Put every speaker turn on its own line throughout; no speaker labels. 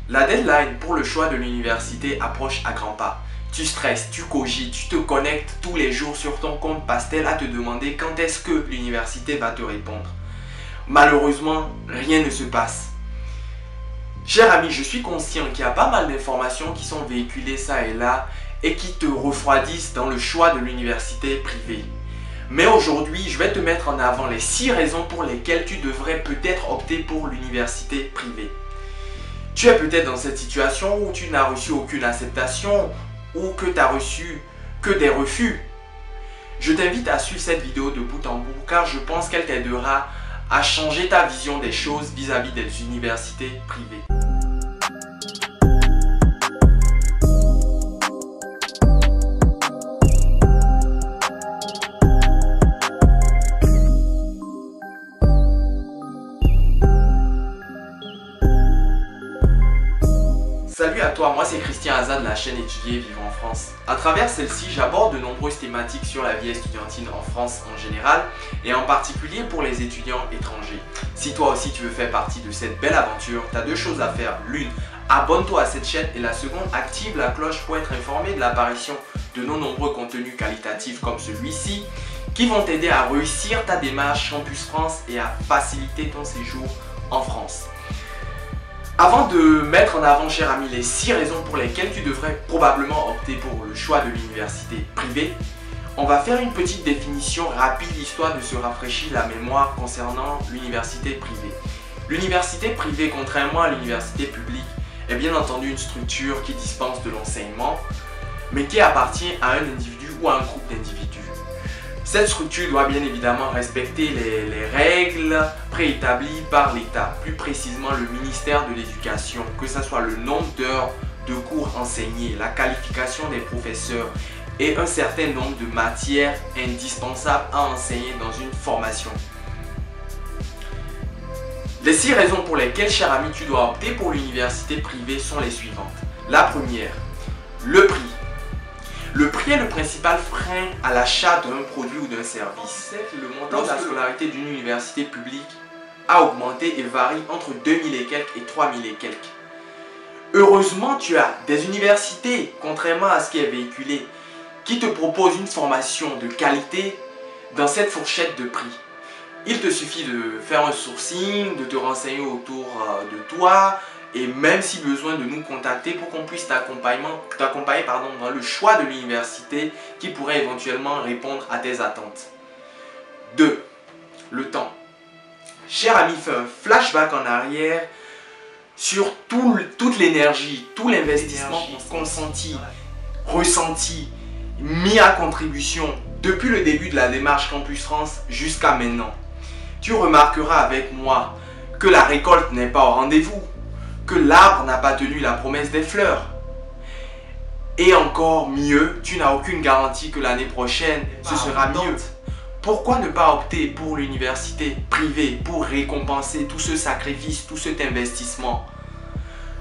La deadline pour le choix de l'université approche à grands pas. Tu stresses, tu cogites, tu te connectes tous les jours sur ton compte Pastel à te demander quand est-ce que l'université va te répondre. Malheureusement, rien ne se passe. Cher ami, je suis conscient qu'il y a pas mal d'informations qui sont véhiculées ça et là et qui te refroidissent dans le choix de l'université privée. Mais aujourd'hui, je vais te mettre en avant les 6 raisons pour lesquelles tu devrais peut-être opter pour l'université privée. Tu es peut-être dans cette situation où tu n'as reçu aucune acceptation ou que tu n'as reçu que des refus. Je t'invite à suivre cette vidéo de bout en bout car je pense qu'elle t'aidera à changer ta vision des choses vis-à-vis des universités privées. Salut à toi, moi c'est Christian Hazard de la chaîne Étudier Vivre en France. À travers celle-ci, j'aborde de nombreuses thématiques sur la vie estudiantine en France en général et en particulier pour les étudiants étrangers. Si toi aussi tu veux faire partie de cette belle aventure, tu as 2 choses à faire. L'une, abonne-toi à cette chaîne et la seconde, active la cloche pour être informé de l'apparition de nos nombreux contenus qualitatifs comme celui-ci qui vont t'aider à réussir ta démarche Campus France et à faciliter ton séjour en France. Avant de mettre en avant, cher ami, les 6 raisons pour lesquelles tu devrais probablement opter pour le choix de l'université privée, on va faire une petite définition rapide histoire de se rafraîchir la mémoire concernant l'université privée. L'université privée, contrairement à l'université publique, est bien entendu une structure qui dispense de l'enseignement, mais qui appartient à un individu ou à un groupe d'individus. Cette structure doit bien évidemment respecter les règles préétablies par l'État, plus précisément le ministère de l'Éducation, que ce soit le nombre d'heures de cours enseignés, la qualification des professeurs et un certain nombre de matières indispensables à enseigner dans une formation. Les 6 raisons pour lesquelles, cher ami, tu dois opter pour l'université privée sont les suivantes. La première, le prix. Le prix est le principal frein à l'achat d'un produit ou d'un service. Le montant de la scolarité d'une université publique a augmenté et varie entre 2000 et quelques et 3000 et quelques. Heureusement, tu as des universités, contrairement à ce qui est véhiculé, qui te proposent une formation de qualité dans cette fourchette de prix. Il te suffit de faire un sourcing, de te renseigner autour de toi, et même si besoin de nous contacter pour qu'on puisse t'accompagner dans le choix de l'université qui pourrait éventuellement répondre à tes attentes. 2. Le temps. Cher ami, fais un flashback en arrière sur toute l'énergie, tout l'investissement consenti, ressenti, mis à contribution depuis le début de la démarche Campus France jusqu'à maintenant. Tu remarqueras avec moi que la récolte n'est pas au rendez-vous, que l'arbre n'a pas tenu la promesse des fleurs. Et encore mieux, tu n'as aucune garantie que l'année prochaine, ce sera mieux. Pourquoi ne pas opter pour l'université privée pour récompenser tout ce sacrifice, tout cet investissement?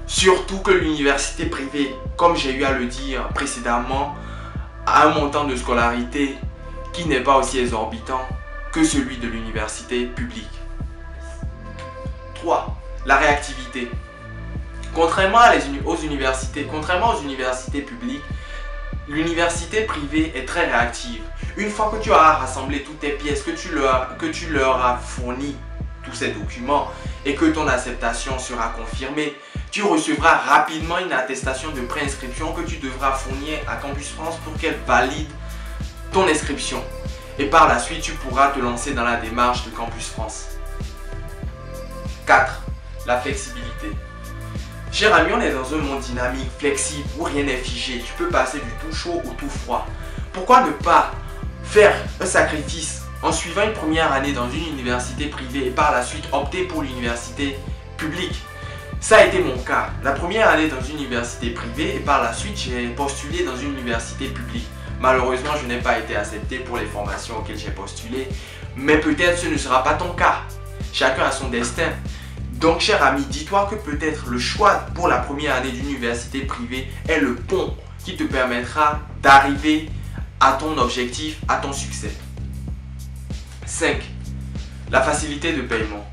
Surtout que l'université privée, comme j'ai eu à le dire précédemment, a un montant de scolarité qui n'est pas aussi exorbitant que celui de l'université publique. 3. La réactivité. Contrairement aux universités publiques, l'université privée est très réactive. Une fois que tu auras rassemblé toutes tes pièces, que tu leur as fourni tous ces documents et que ton acceptation sera confirmée, tu recevras rapidement une attestation de préinscription que tu devras fournir à Campus France pour qu'elle valide ton inscription. Et par la suite, tu pourras te lancer dans la démarche de Campus France. 4. La flexibilité. Cher ami, on est dans un monde dynamique, flexible, où rien n'est figé. Tu peux passer du tout chaud au tout froid. Pourquoi ne pas faire un sacrifice en suivant une première année dans une université privée et par la suite opter pour l'université publique? Ça a été mon cas. La première année dans une université privée et par la suite j'ai postulé dans une université publique. Malheureusement, je n'ai pas été accepté pour les formations auxquelles j'ai postulé. Mais peut-être ce ne sera pas ton cas. Chacun a son destin. Donc, cher ami, dis-toi que peut-être le choix pour la première année d'université privée est le pont qui te permettra d'arriver à ton objectif, à ton succès. 5. La facilité de paiement.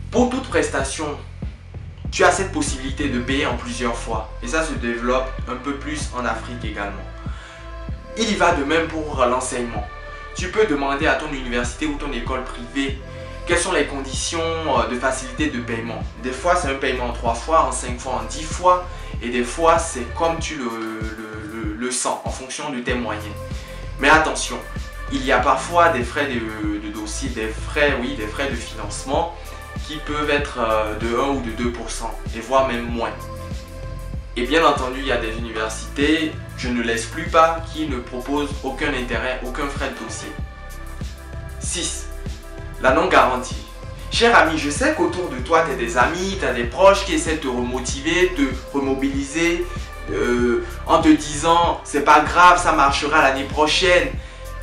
Pour toute prestation, tu as cette possibilité de payer en plusieurs fois. Et ça se développe un peu plus en Afrique également. Il y va de même pour l'enseignement. Tu peux demander à ton université ou ton école privée quelles sont les conditions de facilité de paiement. Des fois, c'est un paiement en 3 fois, en 5 fois, en 10 fois. Et des fois, c'est comme tu le sens, en fonction de tes moyens. Mais attention, il y a parfois des frais de dossier, des frais de financement qui peuvent être de 1 ou de 2%, et voire même moins. Et bien entendu, il y a des universités, je ne l'exclus pas, qui ne proposent aucun intérêt, aucun frais de dossier. 6. La non-garantie. Cher ami, je sais qu'autour de toi, tu as des amis, tu as des proches qui essaient de te remotiver, de te remobiliser en te disant c'est pas grave, ça marchera l'année prochaine.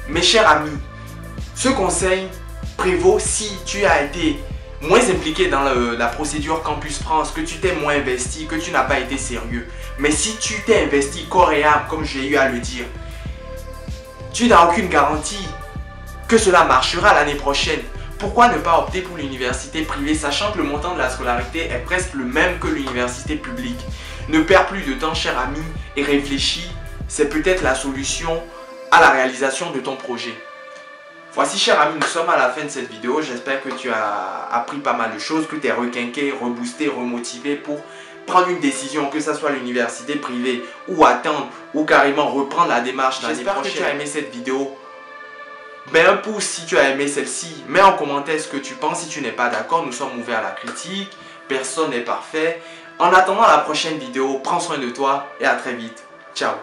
Mais cher ami, ce conseil prévaut si tu as été moins impliqué dans la procédure Campus France, que tu t'es moins investi, que tu n'as pas été sérieux. Mais si tu t'es investi corps et âme, comme j'ai eu à le dire, tu n'as aucune garantie que cela marchera l'année prochaine. Pourquoi ne pas opter pour l'université privée, sachant que le montant de la scolarité est presque le même que l'université publique? Ne perds plus de temps, cher ami, et réfléchis. C'est peut-être la solution à la réalisation de ton projet. Voici, cher ami, nous sommes à la fin de cette vidéo. J'espère que tu as appris pas mal de choses, que tu es requinqué, reboosté, remotivé pour prendre une décision, que ce soit l'université privée ou attendre ou carrément reprendre la démarche l'année prochaine. J'espère que tu as aimé cette vidéo. Mets un pouce si tu as aimé celle-ci. Mets en commentaire ce que tu penses. Si tu n'es pas d'accord, nous sommes ouverts à la critique. Personne n'est parfait. En attendant la prochaine vidéo, prends soin de toi et à très vite. Ciao.